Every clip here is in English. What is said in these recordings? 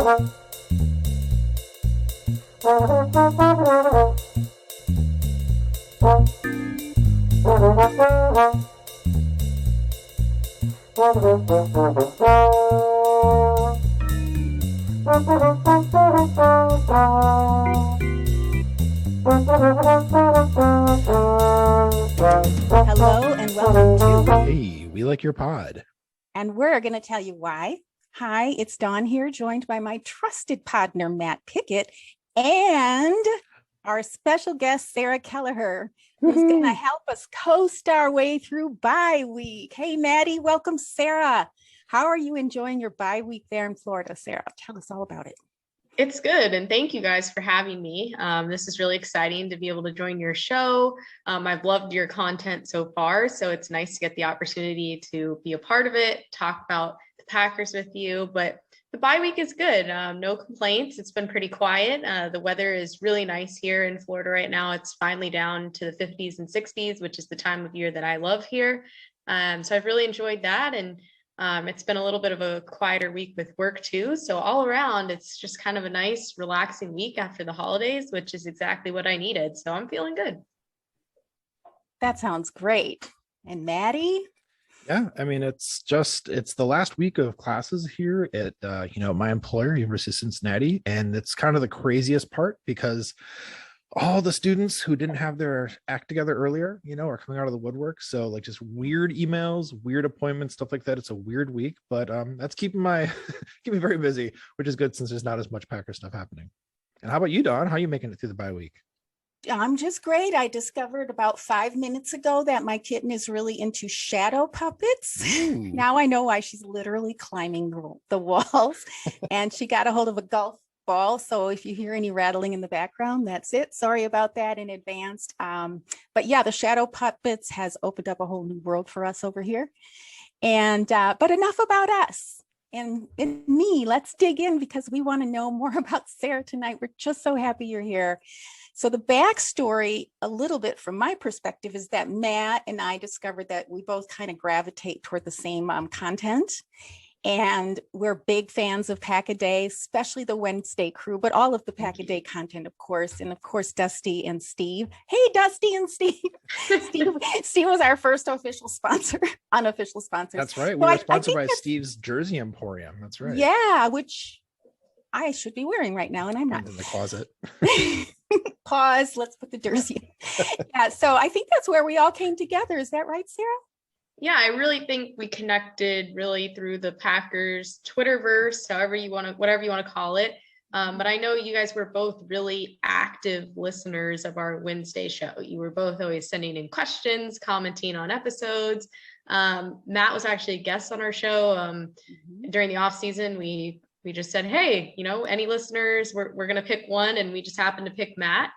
Hello and welcome to Hey, we like your pod. And we're going to tell you why. Hi, it's Dawn here, joined by my trusted partner, Matt Pickett, and our special guest, Sarah Kelliher, who's going to help us coast our way through bye week. Hey, Maddie, welcome, Sarah. How are you enjoying your bye week there in Florida, Sarah? Tell us all about it. It's good. And thank you guys for having me. This is really exciting to be able to join your show. I've loved your content so far. So it's nice to get the opportunity to be a part of it, talk about the Packers with you. But the bye week is good. No complaints. It's been pretty quiet. The weather is really nice here in Florida right now. It's finally down to the 50s and 60s, which is the time of year that I love here. So I've really enjoyed that. And it's been a little bit of a quieter week with work too. So all around, it's just kind of a nice, relaxing week after the holidays, which is exactly what I needed. So I'm feeling good. That sounds great. And Maddie? Yeah, I mean, it's the last week of classes here at, my employer, University of Cincinnati. And it's kind of the craziest part because all the students who didn't have their act together earlier, are coming out of the woodwork. So like just weird emails, weird appointments, stuff like that. It's a weird week, but that's keeping me very busy, which is good since there's not as much Packer stuff happening. And how about you, Dawn? How are you making it through the bye week? I'm just great. I discovered about 5 minutes ago that my kitten is really into shadow puppets. Ooh. Now I know why she's literally climbing the walls. And she got a hold of a golf ball. So if you hear any rattling in the background, that's it. Sorry about that in advance. But yeah, the shadow puppets has opened up a whole new world for us over here. And but enough about us and me. Let's dig in because we want to know more about Sarah tonight. We're just so happy you're here. So the backstory, a little bit from my perspective, is that Matt and I discovered that we both kind of gravitate toward the same content. And we're big fans of Pack-A-Day, especially the Wednesday crew, but all of the Pack-A-Day content, of course. And of course, Dusty and Steve. Hey, Dusty and Steve. Steve was our first unofficial sponsor. That's right. We were sponsored by Steve's Jersey Emporium. That's right. Yeah, which I should be wearing right now, and I'm not. In the closet. Pause. Let's put the jersey in. Yeah, so I think that's where we all came together. Is that right, Sarah? Yeah, I really think we connected really through the Packers Twitterverse, whatever you want to call it. But I know you guys were both really active listeners of our Wednesday show. You were both always sending in questions, commenting on episodes. Matt was actually a guest on our show during the off season. We just said, hey, any listeners, we're going to pick one. And we just happened to pick Matt.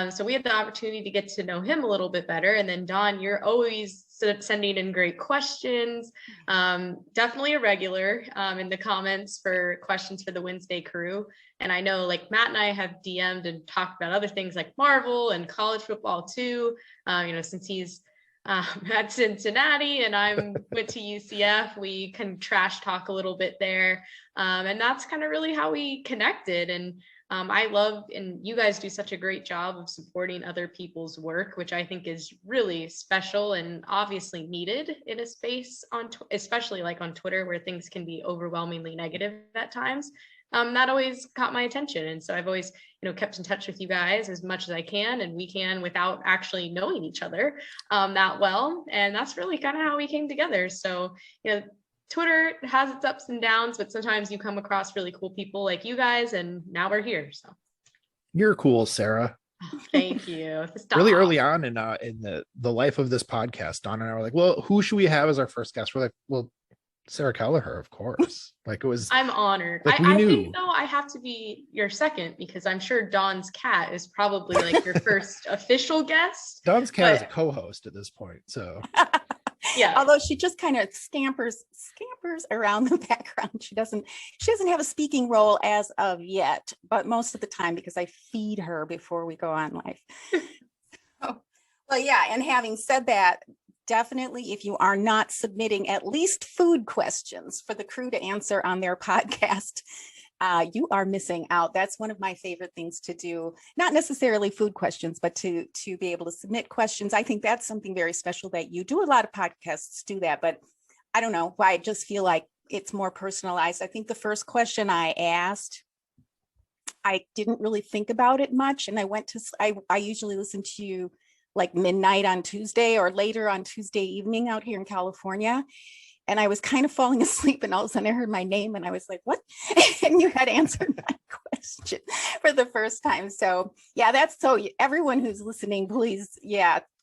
So we had the opportunity to get to know him a little bit better. And then Dawn, you're always sending in great questions. Definitely a regular in the comments for questions for the Wednesday crew. And I know like Matt and I have DM'd and talked about other things like Marvel and college football too. Since he's at Cincinnati and I went to UCF, we can trash talk a little bit there. And that's kind of really how we connected. And I love, and you guys do such a great job of supporting other people's work, which I think is really special and obviously needed in a space especially like on Twitter, where things can be overwhelmingly negative at times. That always caught my attention. And so I've always, kept in touch with you guys as much as I can, and we can without actually knowing each other that well. And that's really kind of how we came together. So, Twitter has its ups and downs, but sometimes you come across really cool people like you guys, and now we're here. So you're cool, Sarah. Oh, thank you. Really early on in the life of this podcast, Dawn and I were like, well, who should we have as our first guest? We're like, well, Sarah Kelliher, of course. Like it was. I'm honored. Like I think though I have to be your second because I'm sure Dawn's cat is probably like your first official guest. Dawn's cat is a co-host at this point, so. Yeah. Although she just kind of scampers around the background. She doesn't have a speaking role as of yet, but most of the time because I feed her before we go on live. Well, yeah. And having said that, definitely, if you are not submitting at least food questions for the crew to answer on their podcast, You are missing out. That's one of my favorite things to do. Not necessarily food questions, but to be able to submit questions. I think that's something very special that you do. A lot of podcasts do that, but I don't know why. I just feel like it's more personalized. I think the first question I asked, I didn't really think about it much. And I usually listen to you like midnight on Tuesday or later on Tuesday evening out here in California. And I was kind of falling asleep, and all of a sudden I heard my name and I was like, what? And you had answered my question for the first time. So yeah, so everyone who's listening, please,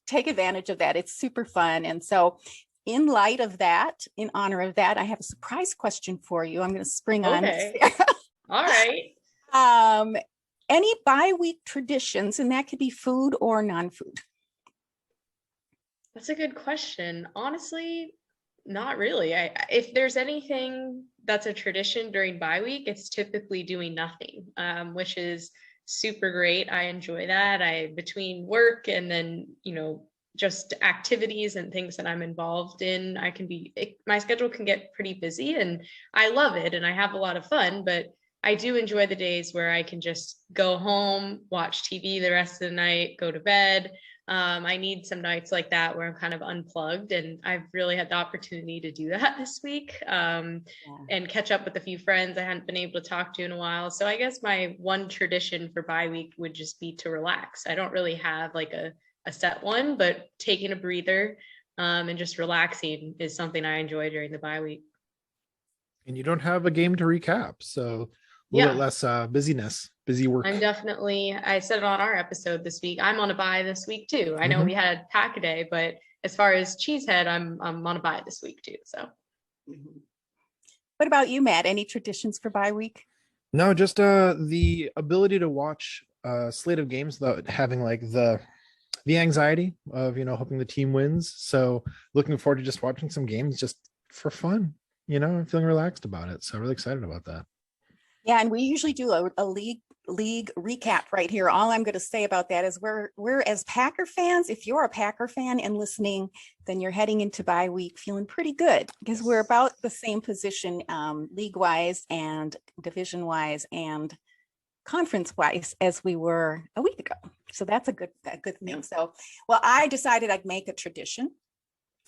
take advantage of that. It's super fun. And so in light of that, in honor of that, I have a surprise question for you. I'm going to spring on. All right. Any bi-week traditions, and that could be food or non-food? That's a good question. Honestly, not really. If there's anything that's a tradition during bye week, it's typically doing nothing, which is super great. I enjoy that. Between work and then, just activities and things that I'm involved in, my schedule can get pretty busy, and I love it and I have a lot of fun, but I do enjoy the days where I can just go home, watch TV the rest of the night, go to bed. I need some nights like that where I'm kind of unplugged, and I've really had the opportunity to do that this week, and catch up with a few friends I hadn't been able to talk to in a while. So I guess my one tradition for bye week would just be to relax. I don't really have like a set one, but taking a breather and just relaxing is something I enjoy during the bye week. And you don't have a game to recap, so a little bit less busy work. I said it on our episode this week, I'm on a bye this week too. I know we had pack a day, but as far as Cheesehead, I'm on a bye this week too. So what about you, Matt? Any traditions for bye week? No, just the ability to watch a slate of games without having like the anxiety of hoping the team wins. So looking forward to just watching some games just for fun. I'm feeling relaxed about it, so really excited about that. Yeah, and we usually do a league recap right here. All I'm going to say about that is we're as Packer fans, if you're a Packer fan and listening, then you're heading into bye week feeling pretty good, because we're about the same position league wise and division wise and conference wise as we were a week ago. So that's a good thing. So, well, I decided I'd make a tradition.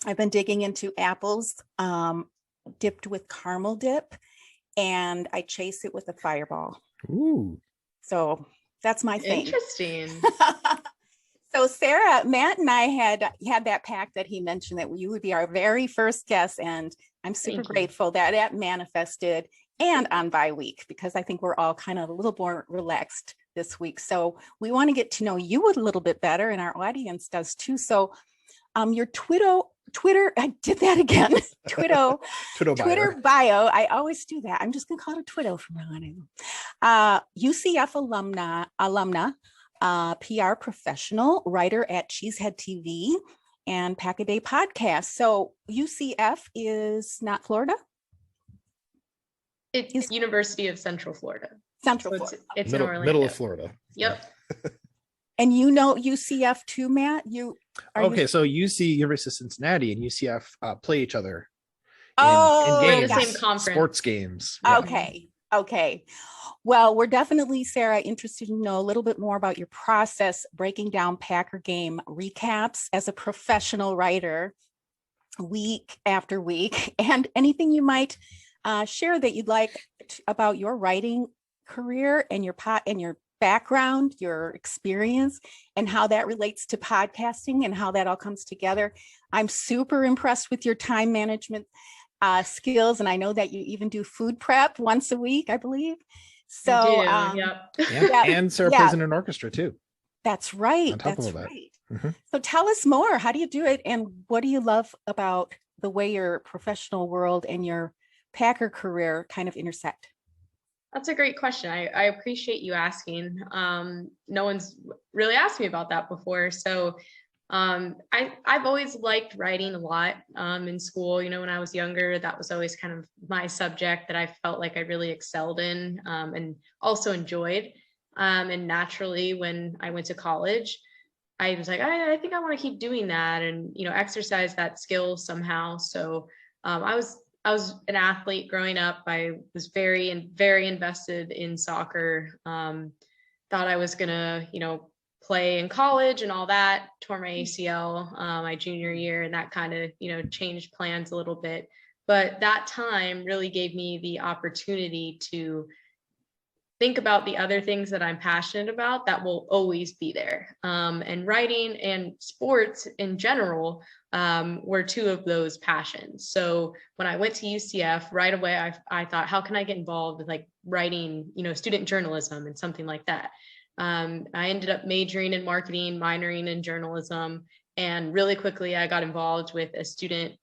I've been digging into apples dipped with caramel dip, and I chase it with a fireball. Ooh. So that's my thing. Interesting. So Sarah, Matt and I had that pact that he mentioned that you would be our very first guest, and I'm super grateful that manifested, and on bye week, because I think we're all kind of a little more relaxed this week. So we want to get to know you a little bit better, and our audience does too. So your Twitter, I did that again. Twitter bio. I always do that. I'm just gonna call it Twitter from now on. UCF alumna, PR professional, writer at Cheesehead TV and Pack a Day podcast. So UCF is not Florida. It's University of Central Florida. Florida. It's middle, in Orlando. Middle of Florida. Yep. And you know UCF too, Matt? So University of Cincinnati and UCF play each other in the same conference. Sports games. Yeah. Okay. Well, we're definitely, Sarah, interested to know a little bit more about your process breaking down Packer game recaps as a professional writer week after week, and anything you might share that you'd like about your writing career and your background, your experience, and how that relates to podcasting and how that all comes together. I'm super impressed with your time management skills, and I know that you even do food prep once a week, I believe. So and Sarah plays in an orchestra too. That's right. That's right. Mm-hmm. So tell us more. How do you do it, and what do you love about the way your professional world and your Packer career kind of intersect? That's a great question. I appreciate you asking. No one's really asked me about that before. So I've always liked writing a lot in school. When I was younger, that was always kind of my subject that I felt like I really excelled in and also enjoyed. And naturally, when I went to college, I was like, I think I want to keep doing that and, exercise that skill somehow. So I was I was an athlete growing up. I was very invested in soccer. Thought I was gonna, play in college and all that. Tore my ACL my junior year, and that kind of, changed plans a little bit. But that time really gave me the opportunity to think about the other things that I'm passionate about that will always be there. And writing and sports in general were two of those passions. So when I went to UCF right away, I thought, how can I get involved with like writing, student journalism and something like that. I ended up majoring in marketing, minoring in journalism. And really quickly, I got involved with a student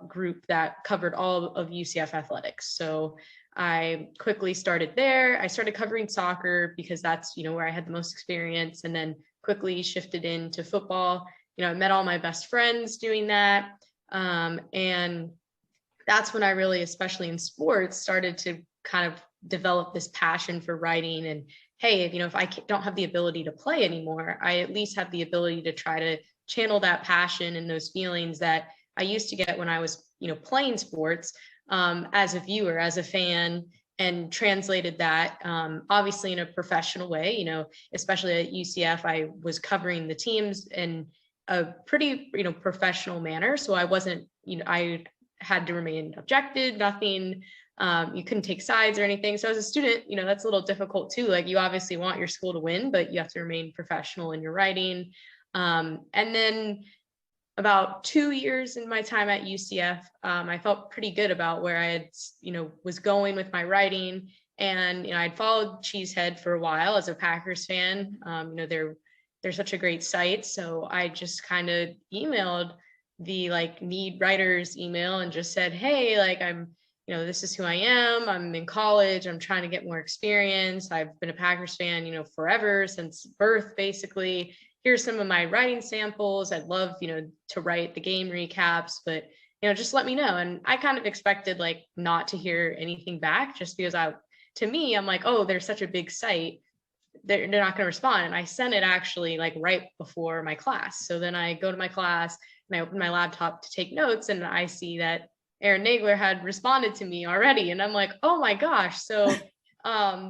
group that covered all of UCF athletics. So I quickly started there. I started covering soccer because that's, where I had the most experience, and then quickly shifted into football. I met all my best friends doing that. And that's when I really, especially in sports, started to kind of develop this passion for writing. And hey, if I don't have the ability to play anymore, I at least have the ability to try to channel that passion and those feelings that I used to get when I was, playing sports. As a viewer, as a fan, and translated that obviously in a professional way, especially at UCF, I was covering the teams in a pretty, professional manner. So I wasn't, I had to remain objective, nothing, you couldn't take sides or anything. So as a student, that's a little difficult too. Like you obviously want your school to win, but you have to remain professional in your writing. And then about 2 years in my time at UCF, I felt pretty good about where I had, was going with my writing. And, I'd followed Cheesehead for a while as a Packers fan. They're such a great site. So I just kind of emailed the need writers email and just said, hey, I'm, this is who I am. I'm in college. I'm trying to get more experience. I've been a Packers fan, forever, since birth, basically. Here's some of my writing samples. I'd love, to write the game recaps, but, just let me know. And I kind of expected not to hear anything back, just because to me, I'm like, oh, there's such a big site. They're not going to respond. And I sent it actually right before my class. So then I go to my class and I open my laptop to take notes, and I see that Aaron Nagler had responded to me already. And I'm like, oh my gosh. So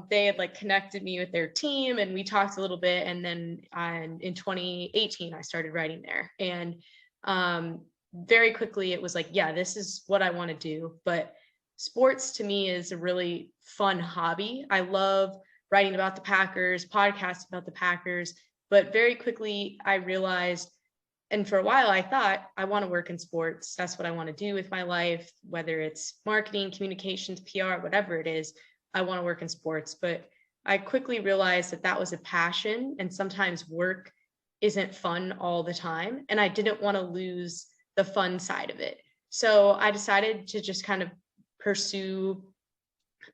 they had connected me with their team, and we talked a little bit. And then in 2018, I started writing there. And very quickly it was yeah, this is what I want to do. But sports to me is a really fun hobby. I love writing about the Packers, podcasts about the Packers. But very quickly I realized, and for a while I thought, I want to work in sports. That's what I want to do with my life, whether it's marketing, communications, PR, whatever it is. I want to work in sports. But I quickly realized that was a passion, and sometimes work isn't fun all the time. And I didn't want to lose the fun side of it. So I decided to just kind of pursue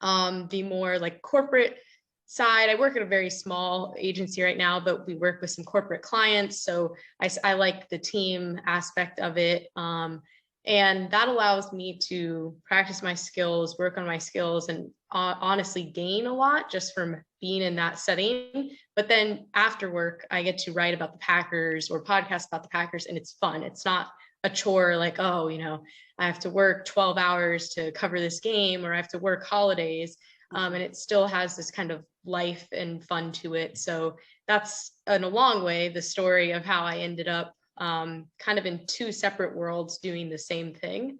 the more corporate side. I work at a very small agency right now, but we work with some corporate clients. So I like the team aspect of it. And that allows me to practice my skills, work on my skills, and honestly gain a lot just from being in that setting. But then after work, I get to write about the Packers or podcast about the Packers, and it's fun. It's not a chore oh, I have to work 12 hours to cover this game, or I have to work holidays. And it still has this kind of life and fun to it. So that's in a long way the story of how I ended up kind of in two separate worlds doing the same thing.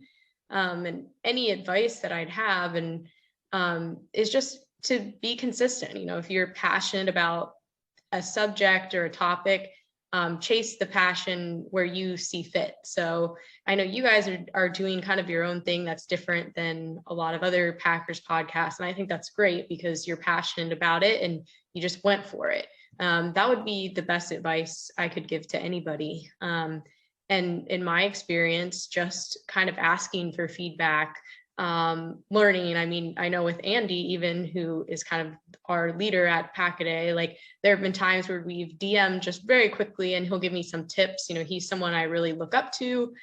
And any advice that I'd have is just to be consistent. If you're passionate about a subject or a topic, chase the passion where you see fit. So I know you guys are doing kind of your own thing that's different than a lot of other Packers podcasts. And I think that's great because you're passionate about it and you just went for it. That would be the best advice I could give to anybody. And in my experience, just kind of asking for feedback, learning. I mean, I know with Andy, even, who is kind of our leader at Packaday, there have been times where we've DM'd just very quickly and he'll give me some tips. He's someone I really look up to.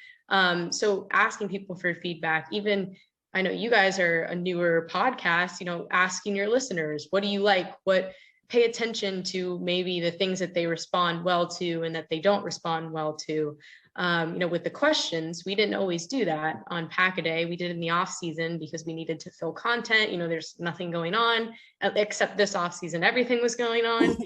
So asking people for feedback, even, I know you guys are a newer podcast, asking your listeners, what do you like? What pay attention to maybe the things that they respond well to and that they don't respond well to. With the questions, we didn't always do that on Pack-A-Day. We did it in the off season because we needed to fill content. There's nothing going on except this off season. Everything was going on.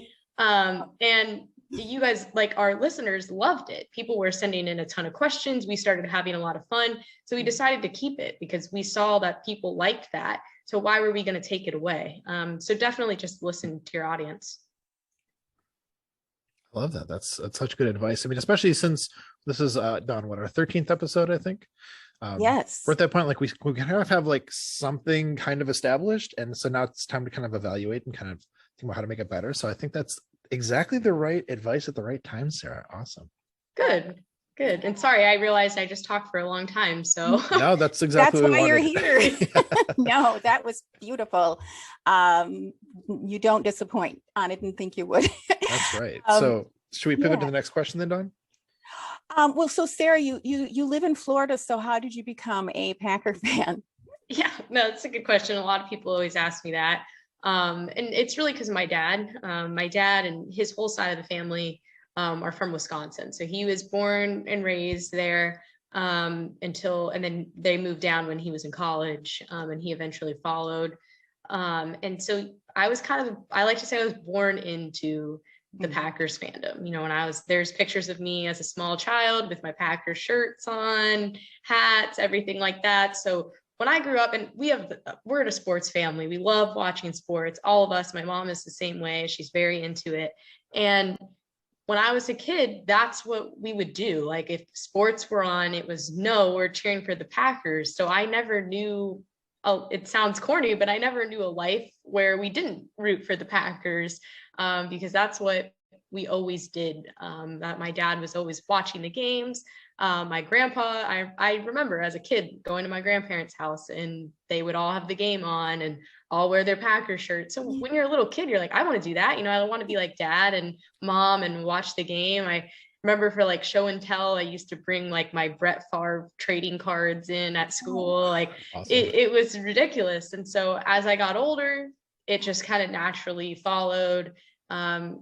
And you guys, like our listeners, loved it. People were sending in a ton of questions. We started having a lot of fun. So we decided to keep it because we saw that people liked that. So why were we going to take it away? So definitely just listen to your audience. I love that. That's such good advice. I mean, especially since this is Don, what, our 13th episode, I think. Yes. We're at that point, like we kind of have like something kind of established. And so now it's time to kind of evaluate and kind of think about how to make it better. So I think that's exactly the right advice at the right time, Sarah. Awesome. Good. And sorry, I realized I just talked for a long time. So no, that's exactly that's what why you're wanted. here. No, that was beautiful. You don't disappoint. I didn't think you would. That's right. So should we pivot to the next question then, Don? Well, so Sarah, you live in Florida. So how did you become a Packer fan? Yeah, no, it's a good question. A lot of people always ask me that. And it's really because of my dad and his whole side of the family are from Wisconsin. So he was born and raised there and then they moved down when he was in college and he eventually followed. And so I like to say I was born into the Packers fandom. There's pictures of me as a small child with my Packers shirts on, hats, everything like that. So when I grew up, and we're in a sports family, we love watching sports, all of us. My mom is the same way. She's very into it. And when I was a kid, that's what we would do. Like if sports were on, it was we're cheering for the Packers. So I never knew, it sounds corny, but I never knew a life where we didn't root for the Packers because that's what we always did. That my dad was always watching the games. My grandpa, I remember as a kid going to my grandparents' house and they would all have the game on and all wear their Packers shirts. So when you're a little kid, you're like, I want to do that. I want to be like dad and mom and watch the game. I remember for like show and tell, I used to bring like my Brett Favre trading cards in at school. Like Awesome. it was ridiculous. And so as I got older, it just kind of naturally followed.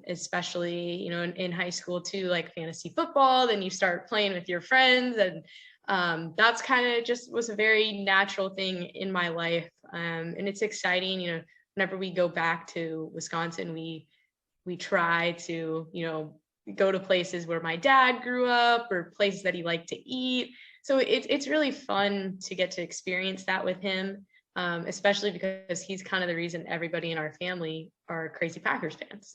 Especially, in high school too, like fantasy football, then you start playing with your friends. And that's kind of just was a very natural thing in my life. And it's exciting, whenever we go back to Wisconsin, we try to, go to places where my dad grew up or places that he liked to eat. So it's really fun to get to experience that with him. Especially because he's kind of the reason everybody in our family are crazy Packers fans.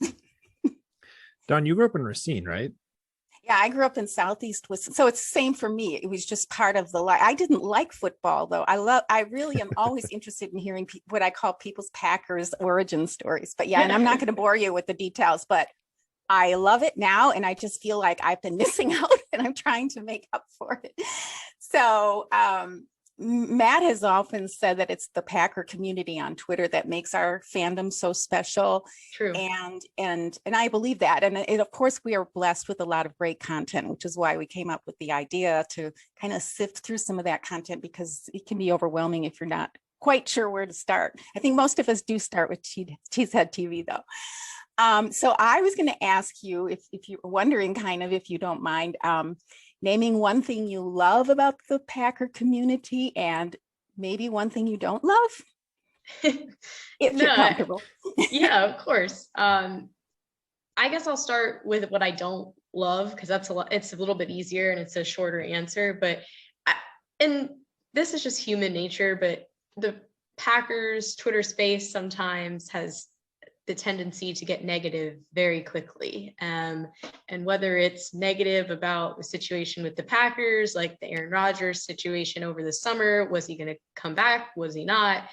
Don, you grew up in Racine, right? Yeah, I grew up in Southeast Wisconsin. So it's the same for me. It was just part of the life. I didn't like football though. I really am always interested in hearing what I call people's Packers origin stories. But yeah, and I'm not going to bore you with the details, but I love it now. And I just feel like I've been missing out and I'm trying to make up for it. So, Matt has often said that it's the Packer community on Twitter that makes our fandom so special. True. And I believe that. And of course, we are blessed with a lot of great content, which is why we came up with the idea to kind of sift through some of that content because it can be overwhelming if you're not quite sure where to start. I think most of us do start with Cheesehead TV though. So I was going to ask you if you're wondering kind of, if you don't mind, naming one thing you love about the Packer community and maybe one thing you don't love, if you're comfortable. Yeah, of course. I guess I'll start with what I don't love because it's a little bit easier and it's a shorter answer. And this is just human nature, but the Packers Twitter space sometimes has the tendency to get negative very quickly. And whether it's negative about the situation with the Packers, like the Aaron Rodgers situation over the summer, was he going to come back? Was he not?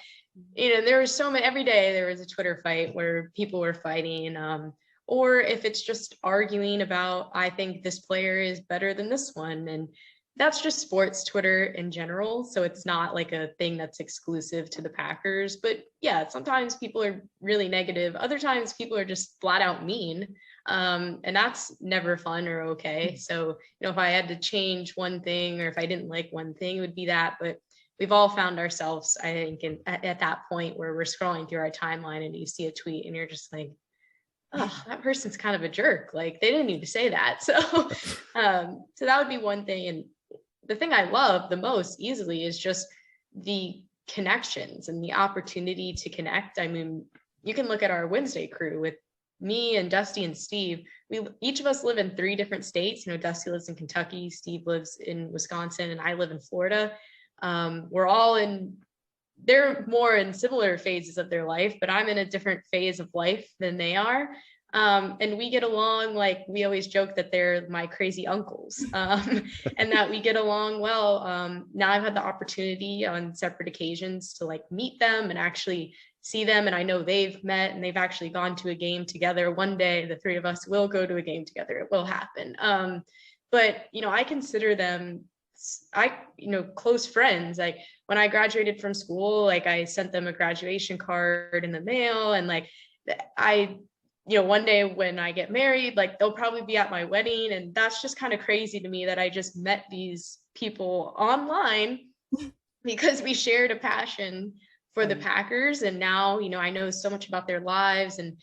There was so many, every day there was a Twitter fight where people were fighting. Or if it's just arguing about, I think this player is better than this one. And that's just sports Twitter in general. So it's not like a thing that's exclusive to the Packers. But yeah, sometimes people are really negative. Other times people are just flat out mean. And that's never fun or okay. So, if I had to change one thing or if I didn't like one thing, it would be that. But we've all found ourselves, I think, at that point where we're scrolling through our timeline and you see a tweet and you're just like, oh, that person's kind of a jerk. Like they didn't need to say that. So, so that would be one thing. And the thing I love the most easily is just the connections and the opportunity to connect. I mean, you can look at our Wednesday crew with me and Dusty and Steve. We each of us live in 3 different states. You know, Dusty lives in Kentucky, Steve lives in Wisconsin, and I live in Florida. We're all in, they're more in similar phases of their life, but I'm in a different phase of life than they are. And we get along, like we always joke that they're my crazy uncles, and that we get along well. Now I've had the opportunity on separate occasions to like meet them and actually see them. And I know they've met and they've actually gone to a game together. One day, the 3 of us will go to a game together. It will happen. But, you know, I consider them, close friends. Like when I graduated from school, like I sent them a graduation card in the mail, and like one day when I get married, like they'll probably be at my wedding. And that's just kind of crazy to me that I just met these people online because we shared a passion for the Packers. And now, you know, I know so much about their lives and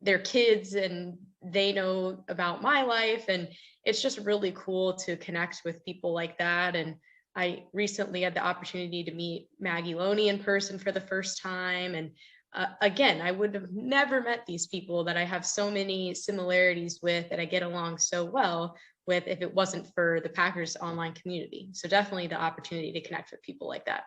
their kids, and they know about my life. And it's just really cool to connect with people like that. And I recently had the opportunity to meet Maggie Loney in person for the first time. And again, I would have never met these people that I have so many similarities with, that I get along so well with, if it wasn't for the Packers online community. So definitely the opportunity to connect with people like that.